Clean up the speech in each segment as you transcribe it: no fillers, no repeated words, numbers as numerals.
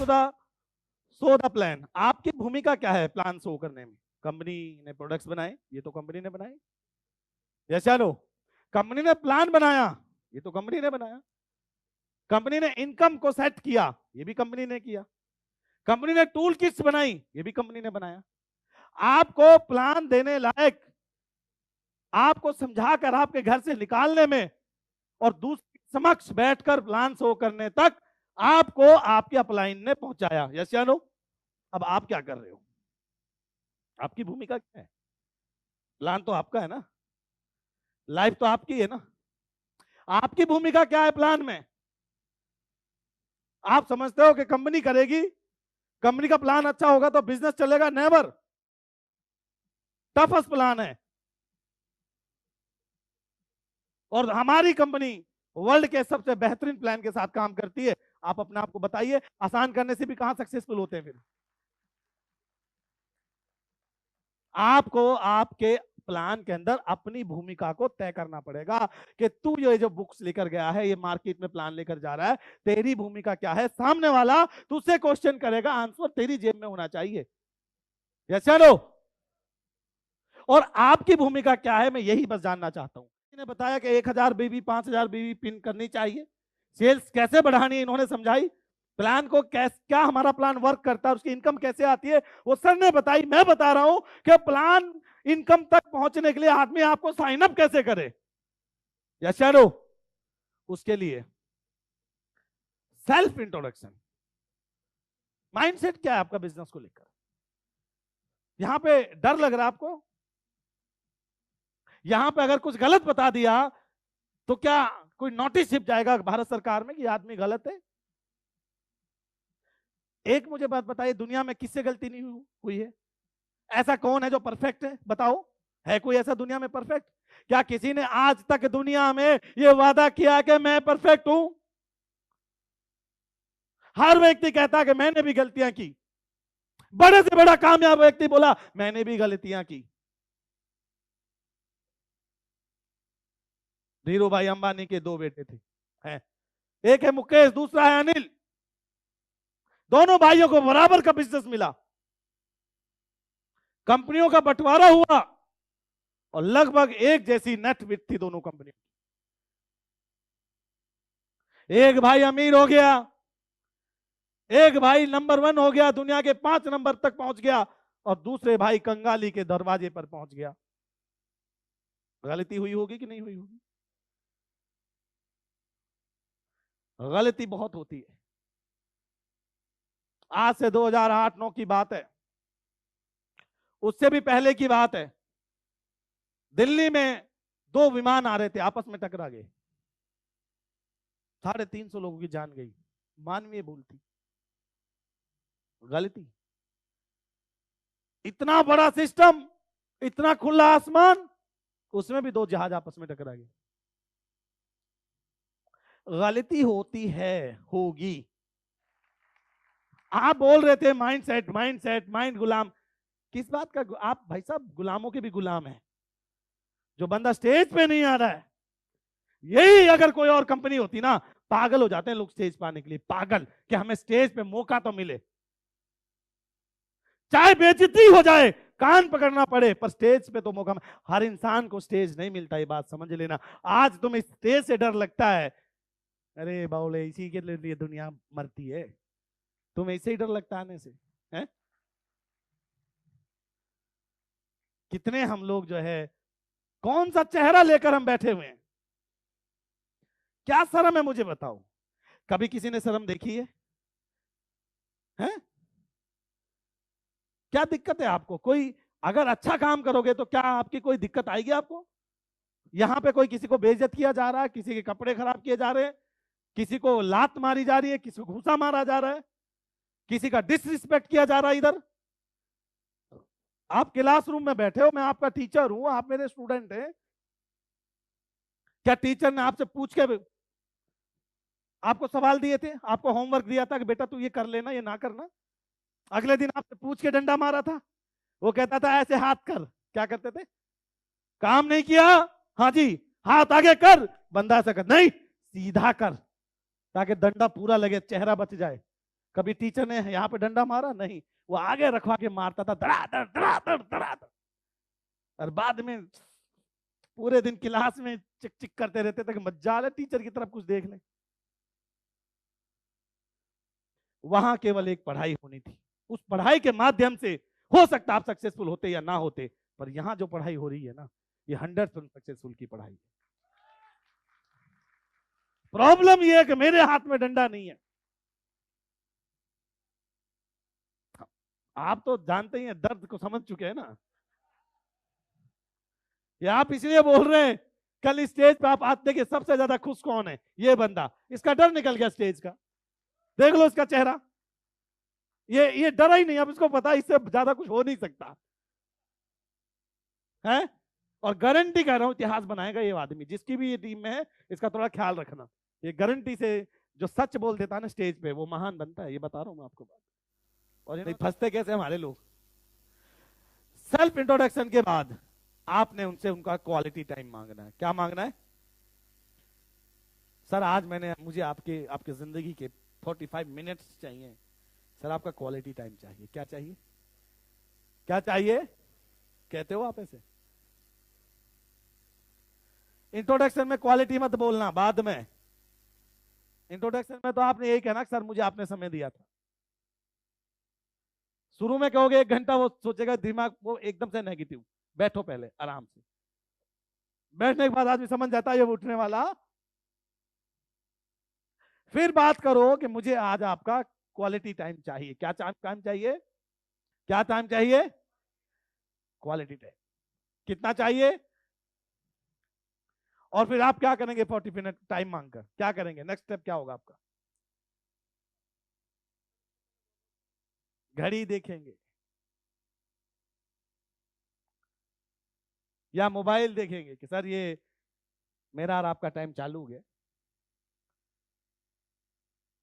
To the show the plan. आपकी भूमिका क्या है प्लान शो करने में? कंपनी ने प्रोडक्ट्स बनाए, ये तो कंपनी ने बनाए। यस या नो? कंपनी ने प्लान बनाया, ये तो कंपनी ने बनाया। कंपनी ने इनकम को सेट किया, ये भी कंपनी ने किया। कंपनी ने टूल किट्स बनाई, ये भी कंपनी ने बनाया। आपको प्लान देने लायक, आपको समझाकर आपके घर से निकालने में और दूसरे समक्ष बैठकर प्लान शो करने तक आपको आपके अपलाइन ने पहुंचाया। यस या नो? अब आप क्या कर रहे हो? आपकी भूमिका क्या है? प्लान तो आपका है ना, लाइफ तो आपकी है ना। आपकी भूमिका क्या है प्लान में? आप समझते हो कि कंपनी करेगी, कंपनी का प्लान अच्छा होगा तो बिजनेस चलेगा? नेवर। टफेस्ट प्लान है। और हमारी कंपनी वर्ल्ड के सबसे बेहतरीन प्लान के साथ काम करती है। आप अपने आप को बताइए, आसान करने से भी कहां सक्सेसफुल होते हैं फिर? आपको आपके प्लान के अंदर अपनी भूमिका को तय करना पड़ेगा कि तू ये जो बुक्स लेकर गया है, ये मार्केट में प्लान लेकर जा रहा है, तेरी भूमिका क्या है? सामने वाला तुझसे क्वेश्चन करेगा, आंसर तेरी जेब में होना चाहिए। यस या नो? और आपकी भूमिका क्या है, मैं यही बस जानना चाहता हूं। इन्होंने बताया कि 1000 बीवी 5000 बीवी पिन करनी चाहिए, सेल्स कैसे बढ़ानी है इन्होंने समझाई, प्लान को क्या हमारा प्लान वर्क करता है, उसकी इनकम कैसे आती है वो सर ने बताई। मैं बता रहा हूं कि प्लान इनकम तक पहुंचने के लिए आदमी आपको साइन अप कैसे करे। यस या नो? उसके लिए सेल्फ इंट्रोडक्शन, माइंडसेट क्या है आपका बिजनेस को लेकर? यहां पे डर लग रहा है आपको? यहां पे अगर कुछ गलत बता दिया तो क्या कोई नोटिस छिप जाएगा भारत सरकार में कि आदमी गलत है? एक मुझे बात बताइए, दुनिया में किससे गलती नहीं हुई है? ऐसा कौन है जो परफेक्ट है? बताओ, है कोई ऐसा दुनिया में परफेक्ट? क्या किसी ने आज तक दुनिया में यह वादा किया कि मैं परफेक्ट हूं? हर व्यक्ति कहता है कि मैंने भी गलतियां की। बड़े से बड़ा कामयाब व्यक्ति बोला मैंने भी गलतियां की। धीरू भाई अंबानी के 2 बेटे थे, हैं? एक है मुकेश, दूसरा है अनिल। दोनों भाइयों को बराबर का बिजनेस मिला, कंपनियों का बंटवारा हुआ और लगभग एक जैसी नेट विथ थी दोनों कंपनियों। एक भाई अमीर हो गया, एक भाई नंबर 1 हो गया, दुनिया के 5 नंबर तक पहुंच गया, और दूसरे भाई कंगाली के दरवाजे पर पहुंच गया। गलती हुई होगी कि नहीं हुई होगी? गलती बहुत होती है। आज से 2008-9 की बात है, उससे भी पहले की बात है। दिल्ली में 2 विमान आ रहे थे, आपस में टकरा गए, 350 लोगों की जान गई। मानवीय भूल थी, गलती। इतना बड़ा सिस्टम, इतना खुला आसमान, उसमें भी 2 जहाज आपस में टकरा गए। गलती होती है, होगी। आप बोल रहे थे माइंडसेट माइंडसेट माइंड गुलाम, किस बात का? आप भाई साहब गुलामों के भी गुलाम हैं। जो बंदा स्टेज पे नहीं आ रहा है, यही अगर कोई और कंपनी होती ना, पागल हो जाते हैं लोग स्टेज पे आने के लिए, पागल कि हमें स्टेज पे मौका तो मिले, चाहे बेइज्जती हो जाए, कान पकड़ना पड़े, पर स्टेज पे तो मौका। हर इंसान को स्टेज नहीं मिलता, ये बात समझ लेना। आज तुम्हें स्टेज से डर लगता है, अरे बाउले इसी के लिए दुनिया मरती है, तुम्हें इससे ही डर लगता है आने से, है? कितने हम लोग जो है, कौन सा चेहरा लेकर हम बैठे हुए हैं? क्या शर्म है मुझे बताओ? कभी किसी ने शर्म देखी है? हैं? क्या दिक्कत है आपको? कोई अगर अच्छा काम करोगे तो क्या आपकी कोई दिक्कत आएगी आपको? यहां पे कोई किसी को बेइज्जत किया जा रहा है, किसी के कपड़े खराब किए जा रहे हैं, किसी को लात मारी जा रही है, किसी को घूसा मारा जा रहा है, किसी का डिसरिस्पेक्ट किया जा रहा है। इधर आप क्लासरूम में बैठे हो, मैं आपका टीचर हूं, आप मेरे स्टूडेंट हैं। क्या टीचर ने आपसे पूछ के आपको सवाल दिए थे, आपको होमवर्क दिया था कि बेटा तू ये कर लेना, ये ना करना? अगले दिन आपसे पूछ के डंडा मारा था? वो कहता था ऐसे हाथ कर, क्या करते थे? काम नहीं किया, हाँ जी हाथ आगे कर, बंदा ऐसा कर नहीं, सीधा कर, ताकि डंडा पूरा लगे, चेहरा बच जाए। कभी टीचर ने यहाँ पे डंडा मारा नहीं, वो आगे रखवा के मारता था, धड़ाधड़ धड़ाधड़ धड़ाधड़। और बाद में पूरे दिन क्लास में चिक चिक करते रहते थे कि मजा आ टीचर की तरफ कुछ देख ले। वहां केवल एक पढ़ाई होनी थी, उस पढ़ाई के माध्यम से हो सकता आप सक्सेसफुल होते या ना होते, पर यहां जो पढ़ाई हो रही है ना, ये 100% सक्सेसफुल की पढ़ाई है। प्रॉब्लम ये है कि मेरे हाथ में डंडा नहीं है। आप तो जानते ही हैं, दर्द को समझ चुके हैं ना। ये आप इसलिए बोल रहे हैं, कल स्टेज पे आप आते कि सबसे ज्यादा खुश कौन है, ये बंदा, इसका डर निकल गया स्टेज का, देख लो इसका चेहरा, ये डरा ही नहीं। अब इसको पता इससे ज्यादा कुछ हो नहीं सकता है। और गारंटी कर रहा हूं इतिहास बनाएगा ये आदमी, जिसकी भी ये टीम में है, इसका थोड़ा ख्याल रखना। ये गारंटी से जो सच बोल देता है ना स्टेज पे, वो महान बनता है, ये बता रहा हूं मैं आपको बात। और फंसते कैसे हमारे लोग। सेल्फ इंट्रोडक्शन के बाद आपने उनसे उनका क्वालिटी टाइम मांगना है। क्या मांगना है? सर आज मुझे आपके जिंदगी के 45 मिनट्स चाहिए सर, आपका क्वालिटी टाइम चाहिए। क्या चाहिए? क्या चाहिए कहते हो आप ऐसे? इंट्रोडक्शन में क्वालिटी मत बोलना, बाद में। इंट्रोडक्शन में तो आपने यही कहना सर मुझे आपने समय दिया था। शुरू में कहोगे 1 घंटा, वो सोचेगा, दिमाग वो एकदम से नेगेटिव। बैठो पहले आराम से, बैठने के बाद आदमी समझ जाता है ये उठने वाला। फिर बात करो कि मुझे आज आपका क्वालिटी टाइम चाहिए। क्या टाइम चाहिए? क्या टाइम चाहिए? Quality time. कितना चाहिए? और फिर आप क्या करेंगे? 40 मिनट टाइम मांगकर क्या करेंगे? नेक्स्ट स्टेप क्या होगा आपका? घड़ी देखेंगे या मोबाइल देखेंगे कि सर ये मेरा और आपका टाइम चालू हो गया।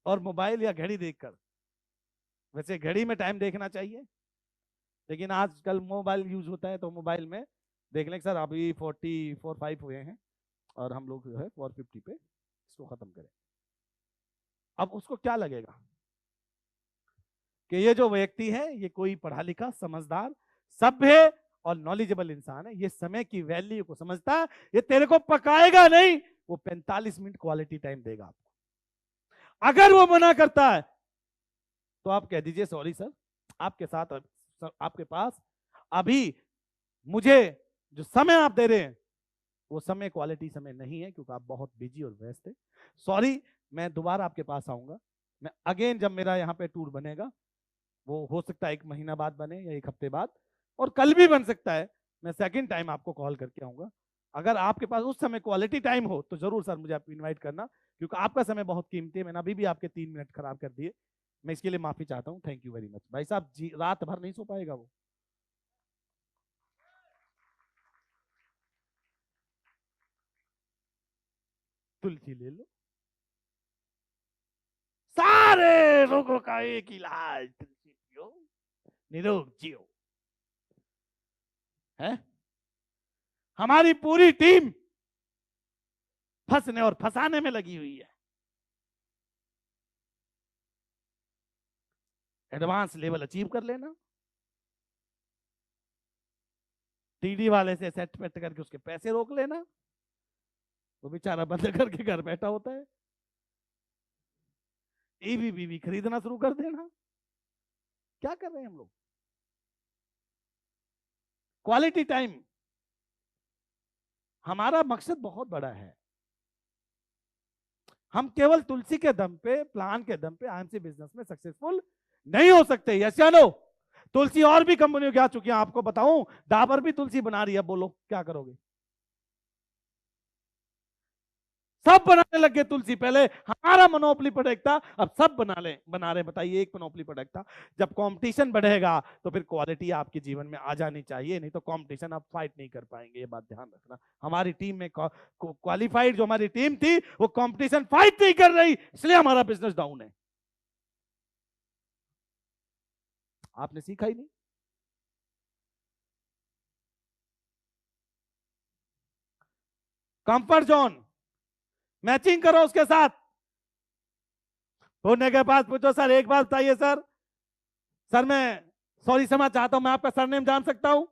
और मोबाइल या घड़ी देखकर, वैसे घड़ी में टाइम देखना चाहिए, लेकिन आजकल मोबाइल यूज होता है तो मोबाइल में देख लें सर अभी 44-45 हुए हैं और हम लोग जो है 450 पे इसको खत्म करें। अब उसको क्या लगेगा कि ये जो व्यक्ति है ये कोई पढ़ा लिखा, समझदार, सभ्य और नॉलेजेबल इंसान है, ये समय की वैल्यू को समझता है, ये तेरे को पकाएगा नहीं, वो 45 मिनट क्वालिटी टाइम देगा आपको। अगर वो मना करता है तो आप कह दीजिए सॉरी सर, आपके साथ आपके पास अभी मुझे जो समय आप दे रहे हैं वो समय क्वालिटी समय नहीं है, क्योंकि आप बहुत बिजी और व्यस्त है। सॉरी, मैं दोबारा आपके पास आऊंगा। मैं अगेन जब मेरा यहाँ पे टूर बनेगा, वो हो सकता है 1 महीना बाद बने या 1 हफ्ते बाद, और कल भी बन सकता है, मैं सेकंड टाइम आपको कॉल करके आऊंगा। अगर आपके पास उस समय क्वालिटी टाइम हो तो जरूर सर मुझे आप इनवाइट करना, क्योंकि आपका समय बहुत कीमती है। मैंने अभी भी आपके 3 मिनट खराब कर दिए, मैं इसके लिए माफी चाहता हूँ। Thank you very much. भाई साहब जी रात भर नहीं सो पाएगा वो। तुलसी ले लो, सारे रोगों का एक इलाज, तुलसी पियो, निरोग जियो। है हमारी पूरी टीम फंसने और फंसाने में लगी हुई है। एडवांस लेवल अचीव कर लेना, टीडी वाले से सेट पेट करके उसके पैसे रोक लेना, वो बेचारा बंद करके घर बैठा होता है। ईवी बीवी खरीदना शुरू कर देना। क्या कर रहे हैं हम लोग? Quality time. हमारा मकसद बहुत बड़ा है। हम केवल तुलसी के दम पे, प्लान के दम पे आईएमसी बिजनेस में सक्सेसफुल नहीं हो सकते। यस या नो? तुलसी और भी कंपनियों की आ चुकी हैं, आपको बताऊं, डाबर भी तुलसी बना रही है। बोलो क्या करोगे? सब बनाने लग गए तुलसी। पहले हमारा मोनोपोली प्रोडक्ट था, अब सब बना रहे। बताइए, एक मोनोपोली प्रोडक्ट था। जब कंपटीशन बढ़ेगा तो फिर क्वालिटी आपके जीवन में आ जानी चाहिए, नहीं तो कंपटीशन आप फाइट नहीं कर पाएंगे। ये बात ध्यान रखना। हमारी टीम में क्वालिफाइड जो हमारी टीम थी वो कंपटीशन फाइट नहीं कर रही, इसलिए हमारा बिजनेस डाउन है। आपने सीखा ही नहीं। कंफर्ट जोन मैचिंग करो उसके साथ। पुण्य के पास पूछो सर एक बात बताइए सर, सर मैं सॉरी क्षमा चाहता हूं, मैं आपका सरनेम जान सकता हूं?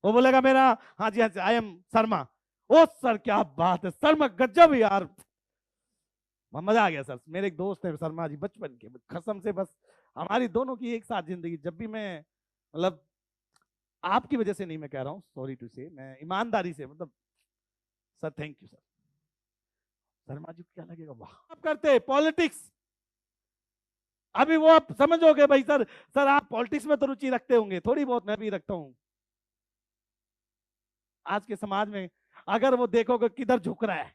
वो बोलेगा मेरा, हाँ जी हाँ जी आई एम शर्मा। ओ सर क्या बात है, शर्मा गजब यार, मजा आ गया सर। मेरे एक दोस्त है शर्मा जी बचपन के, कसम से बस हमारी दोनों की एक साथ जिंदगी। जब भी मैं मतलब आपकी वजह से नहीं मैं कह रहा हूँ, सॉरी टू से, मैं ईमानदारी से मतलब sir thank you sir. Sharma ji क्या लगेगा, वाह आप करते पॉलिटिक्स। अभी वो आप समझोगे भाई सर, सर आप पॉलिटिक्स में तो रुचि रखते होंगे, थोड़ी बहुत मैं भी रखता हूं। आज के समाज में अगर वो देखोगे किधर झुक रहा है,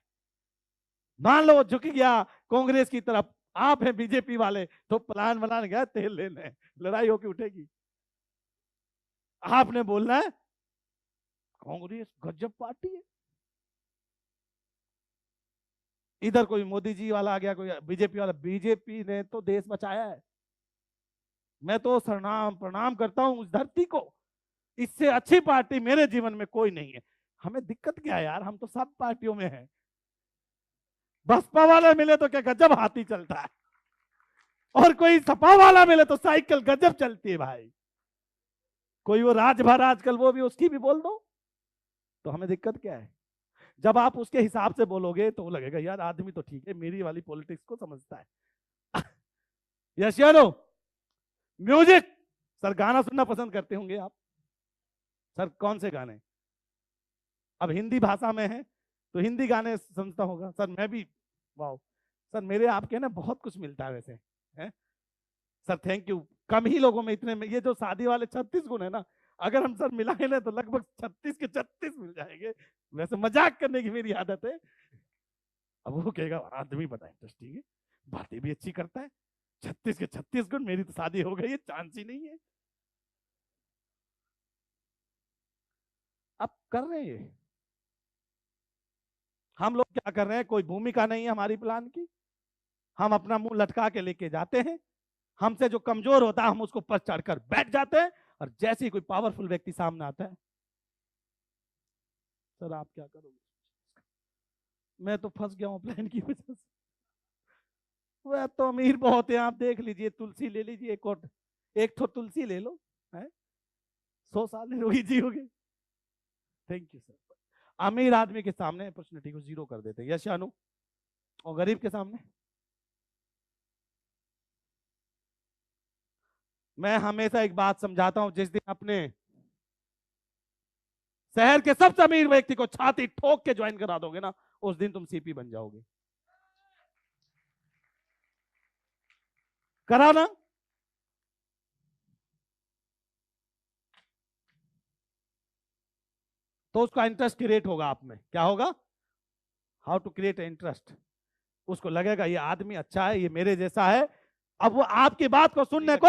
मान लो वो झुक गया कांग्रेस की तरफ, आप हैं बीजेपी वाले, तो प्लान बनाने गया तेल लेने, लड़ाई होके उठेगी। आपने बोलना है कांग्रेस गजब पार्टी है, इधर कोई मोदी जी वाला आ गया, कोई बीजेपी वाला। बीजेपी ने तो देश बचाया है, मैं तो प्रणाम प्रणाम करता हूं उस धरती को। इससे अच्छी पार्टी मेरे जीवन में कोई नहीं है। हमें दिक्कत क्या है यार, हम तो सब पार्टियों में हैं। बसपा वाला मिले तो क्या गजब हाथी चलता है, और कोई सपा वाला मिले तो साइकिल गजब चलती है भाई। कोई वो राजभर आजकल, वो भी उसकी भी बोल दो, तो हमें दिक्कत क्या है? जब आप उसके हिसाब से बोलोगे तो लगेगा यार आदमी तो ठीक है, मेरी वाली पॉलिटिक्स को समझता है। यस या नो? म्यूजिक। सर गाना सुनना पसंद करते होंगे आप, सर कौन से गाने? अब हिंदी भाषा में है तो हिंदी गाने सुनता होगा सर, मैं भी। वाह सर, मेरे आपके ना बहुत कुछ मिलता है वैसे, है सर, थैंक यू। कम ही लोगों में इतने में, ये जो शादी वाले 36 गुण है ना, अगर हम सर मिलाए ना तो लगभग 36 के 36 मिल जाएंगे। वैसे मजाक करने की मेरी आदत है। अब वो कहेगा आदमी बड़ा इंटरेस्टिंग है, बातें भी अच्छी करता है, 36 के 36 गुण, मेरी तो शादी हो गई है, चांस ही नहीं है। अब कर रहे हैं हम लोग, क्या कर रहे हैं, कोई भूमिका नहीं है हमारी प्लान की, हम अपना मुंह लटका के लेके जाते हैं। हमसे जो कमजोर होता है हम उसको पर चढ़कर बैठ जाते हैं, और जैसे ही कोई पावरफुल व्यक्ति सामने आता है, सर आप क्या करोगे? मैं तो फंस गया हूं प्लान की वजह से। वह तो अमीर बहुत है, आप देख लीजिए, तुलसी ले लीजिए, एक तो तुलसी ले लो, है 100 साल निरोगी जियोगे। Thank you sir. अमीर आदमी के सामने अपॉर्चुनिटी को जीरो कर देते हैं, यश शानू, और गरीब के सामने। मैं हमेशा एक बात समझाता हूं, जिस दिन अपने शहर के सबसे अमीर व्यक्ति को छाती ठोक के ज्वाइन करा दोगे ना, उस दिन तुम सीपी बन जाओगे। करा ना? तो उसका इंटरेस्ट क्रिएट होगा आप में, क्या होगा? How to create interest. उसको लगेगा ये आदमी अच्छा है, ये मेरे जैसा है। अब वो आपकी बात को सुनने को,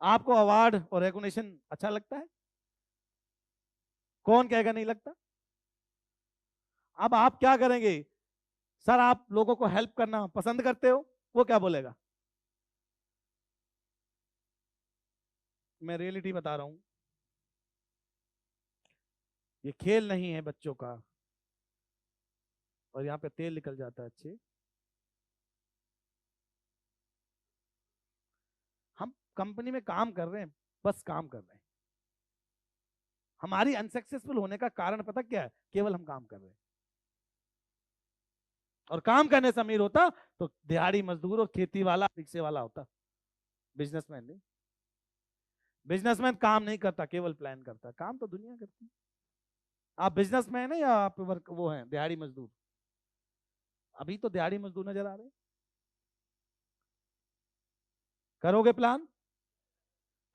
आपको अवार्ड और रिकॉग्निशन अच्छा लगता है? कौन कहेगा नहीं लगता? अब आप क्या करेंगे? सर आप लोगों को हेल्प करना पसंद करते हो, वो क्या बोलेगा? मैं रियलिटी बता रहा हूं, ये खेल नहीं है बच्चों का, और यहां पे तेल निकल जाता है। अच्छे, हम कंपनी में काम कर रहे हैं, बस काम कर रहे हैं। हमारी अनसक्सेसफुल होने का कारण पता क्या है? केवल हम काम कर रहे हैं। और काम करने से अमीर होता तो दिहाड़ी मजदूर और खेती वाला, रिक्शे वाला होता, बिजनेसमैन नहीं। बिजनेसमैन काम नहीं करता, केवल प्लान करता। काम तो दुनिया करती है। आप बिजनेसमैन है या आप वर्क वो हैं दिहाड़ी मजदूर? अभी तो दिहाड़ी मजदूर नजर आ रहे हैं। करोगे प्लान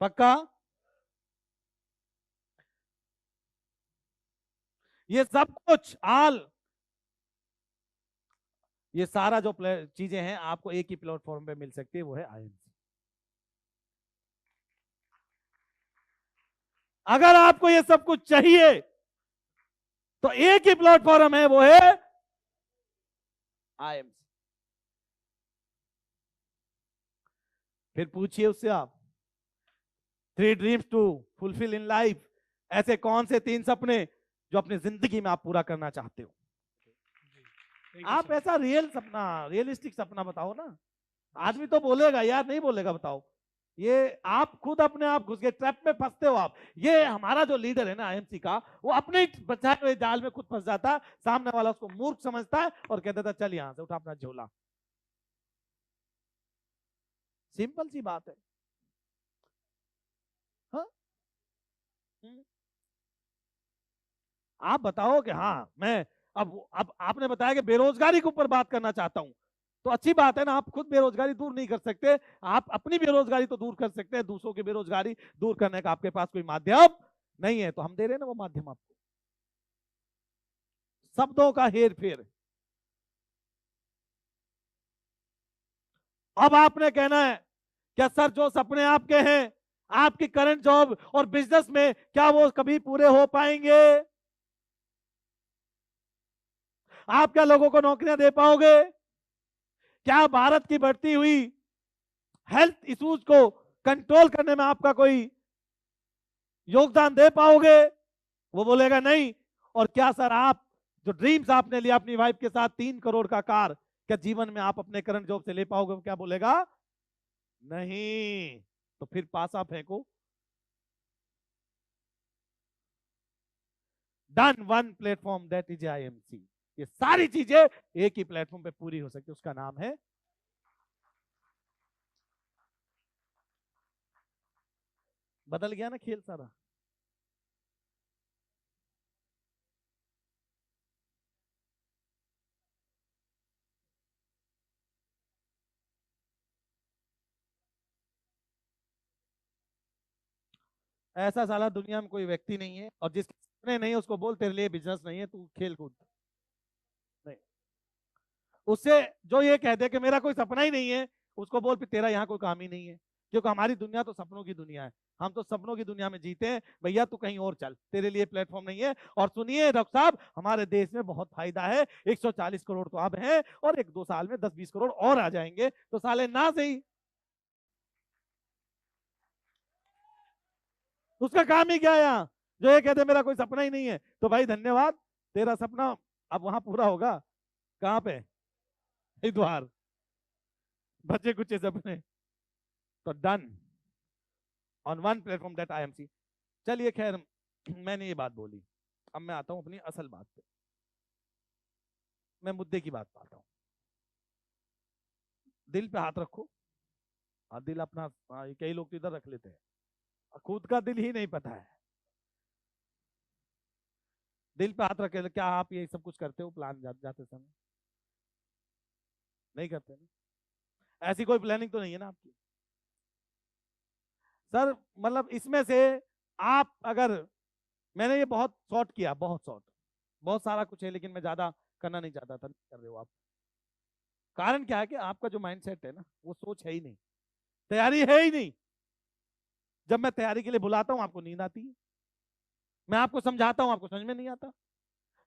पक्का? ये सब कुछ आल, ये सारा जो चीजें हैं आपको एक ही प्लेटफॉर्म पे मिल सकती है, वो है आईएमसी। अगर आपको ये सब कुछ चाहिए तो एक ही प्लेटफॉर्म है, वो है आईएमसी। फिर पूछिए उससे आप, 3 dreams to fulfil in life, ऐसे कौन से 3 सपने जो अपनी जिंदगी में आप पूरा करना चाहते हो? आप ऐसा रियल सपना, रियलिस्टिक सपना बताओ ना। आदमी तो बोलेगा यार, नहीं बोलेगा बताओ। ये आप खुद अपने आप घुस गए, ट्रैप में फंसते हो आप। ये हमारा जो लीडर है ना आईएमसी का, वो अपने ही बचाए हुए जाल में खुद फंस जाता है, सामने वाला उसको मूर्ख समझता है और कहता था चल यहां से उठा अपना झोला। सिंपल सी बात है। हाँ? आप बताओ कि हाँ मैं, अब आपने बताया कि बेरोजगारी के ऊपर बात करना चाहता हूं, तो अच्छी बात है ना। आप खुद बेरोजगारी दूर नहीं कर सकते, आप अपनी बेरोजगारी तो दूर कर सकते हैं, दूसरों की बेरोजगारी दूर करने का आपके पास कोई माध्यम नहीं है, तो हम दे रहे हैं ना वो माध्यम आपको। शब्दों का हेर फेर। अब आपने कहना है क्या सर जो सपने आपके हैं आपकी करंट जॉब और बिजनेस में, क्या वो कभी पूरे हो पाएंगे? आप क्या लोगों को नौकरियां दे पाओगे? क्या भारत की बढ़ती हुई हेल्थ इश्यूज को कंट्रोल करने में आपका कोई योगदान दे पाओगे? वो बोलेगा नहीं। और क्या सर आप जो ड्रीम्स आपने लिया अपनी वाइफ के साथ 3 करोड़ का कार, क्या जीवन में आप अपने करंट जॉब से ले पाओगे? क्या बोलेगा? नहीं। तो फिर पासा फेंको। Done one platform that is IMC. ये सारी चीजें एक ही प्लेटफॉर्म पे पूरी हो सकती है, उसका नाम है। बदल गया ना खेल सारा। ऐसा साला दुनिया में कोई व्यक्ति नहीं है, और जिसके सपने नहीं है उसको बोल तेरे लिए बिजनेस नहीं है, तू खेल कूद। नहीं। उससे जो ये कह दे कि मेरा कोई सपना ही नहीं है, उसको बोल फिर तेरा यहाँ कोई काम ही नहीं है। क्योंकि हमारी दुनिया तो सपनों की दुनिया है, हम तो सपनों की दुनिया में जीते हैं। भैया तू कहीं और चल, तेरे लिए प्लेटफॉर्म नहीं है। और सुनिए डॉक्टर साहब, हमारे देश में बहुत फायदा है। 140 करोड़ तो अब हैं, और 1-2 साल में 10-20 करोड़ और आ जाएंगे, तो साले ना सही। उसका काम ही क्या है यहाँ? जो ये कहते मेरा कोई सपना ही नहीं है, तो भाई धन्यवाद, तेरा सपना अब वहां पूरा होगा। कहाँ पे? हरिद्वार। बच्चे कुछ सपने। तो done on one platform that IMC. चलिए खैर, मैंने ये बात बोली, अब मैं आता हूं अपनी असल बात पे। मैं मुद्दे की बात पे आता हूं। दिल पे हाथ रखो। हाँ, दिल अपना, हाँ, ये कई लोग तो इधर रख लेते हैं, खुद का दिल ही नहीं पता है। दिल पे हाथ रखे, क्या आप ये सब कुछ करते हो प्लान जाते समय? नहीं करते ना? ऐसी कोई प्लानिंग तो नहीं है ना आपकी? सर मतलब इसमें से आप अगर, मैंने ये बहुत शॉर्ट किया, बहुत शॉर्ट, बहुत सारा कुछ है, लेकिन मैं ज्यादा करना नहीं चाहता था, नहीं कर रहे हो आप। कारण क्या है कि आपका जो माइंडसेट है ना, वो सोच है ही नहीं, तैयारी है ही नहीं। जब मैं तैयारी के लिए बुलाता हूं आपको नींद आती है, मैं आपको समझाता हूं आपको समझ में नहीं आता,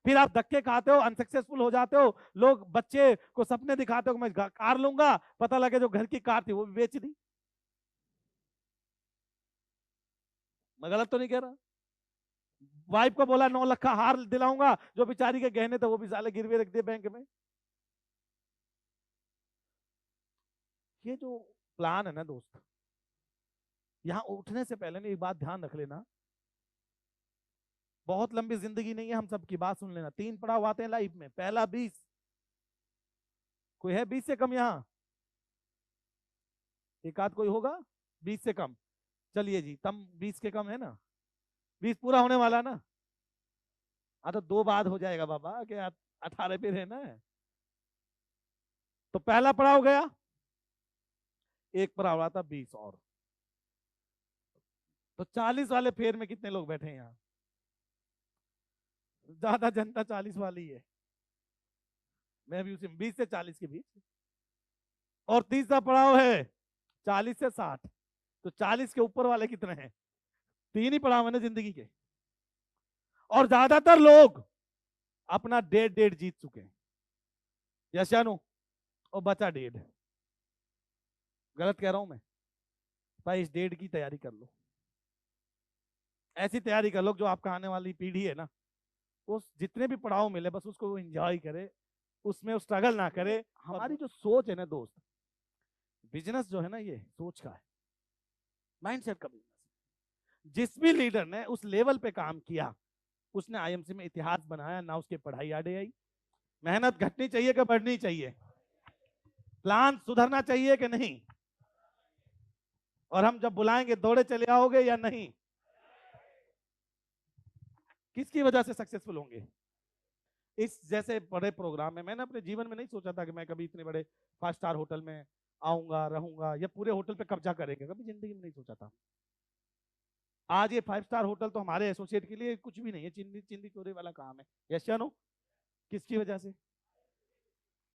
फिर आप धक्के खाते हो, अनसक्सेसफुल हो जाते हो। लोग बच्चे को सपने दिखाते हो मैं कार लूंगा, पता लगे जो घर की कार थी वो भी बेच दी। मैं गलत तो नहीं कह रहा? वाइफ को बोला 9 लाख का हार दिलाऊंगा, जो बेचारी के गहने थे वो भी साले गिरवे रख दिए बैंक में। ये जो प्लान है ना दोस्त, यहां उठने से पहले ना एक बात ध्यान रख लेना, बहुत लंबी जिंदगी नहीं है हम सबकी, बात सुन लेना। 3 पड़ाव आते हैं लाइफ में, पहला 20। कोई है 20 से कम यहाँ? एक आध कोई होगा 20 से कम? चलिए जी, तम 20 के कम है ना? 20 पूरा होने वाला ना? हाँ तो 2 बाद हो जाएगा बाबा, कि 18 पे रहना है। तो पहला पड़ाव गया, एक पड़ाव आता 20 और। तो 40 वाले फेर में कितने लोग बैठे हैं यहाँ? ज्यादा जनता 40 वाली है, मैं भी उसी 20 से 40 के बीच। और तीसरा पड़ाव है 40 से 60। तो 40 के ऊपर वाले कितने हैं? 3 ही पड़ाव है ना जिंदगी के। और ज्यादातर लोग अपना 1.5 जीत चुके हैं। यस या नो? और बचा 1.5। गलत कह रहा हूं मैं? भाई इस 1.5 की तैयारी कर लो, ऐसी तैयारी कर लो जो आपका आने वाली पीढ़ी है ना, वो जितने भी पड़ाव मिले बस उसको एंजॉय करे, उसमें वो स्ट्रगल ना करे। हमारी जो सोच है ना दोस्त, बिजनेस जो है ना ये सोच का है, माइंडसेट का बिजनेस। जिस भी लीडर ने उस लेवल पे काम किया उसने आईएमसी में इतिहास बनाया ना, उसकी पढ़ाई आड़े आई। मेहनत घटनी चाहिए कि बढ़नी चाहिए? प्लान सुधरना चाहिए कि नहीं? और हम जब बुलाएंगे दौड़े चले आओगे या नहीं? किसकी वजह से सक्सेसफुल होंगे? इस जैसे बड़े प्रोग्राम में मैंने अपने जीवन में नहीं सोचा था कि मैं कभी इतने बड़े 5 स्टार होटल में आऊंगा, रहूंगा, या पूरे होटल पे कब्जा करेंगे, कभी जिंदगी में नहीं सोचा था। आज ये 5 स्टार होटल तो हमारे एसोसिएट के लिए कुछ भी नहीं है, चिंदी चिंदी चोरी वाला काम है। यस या नो? किसकी वजह से?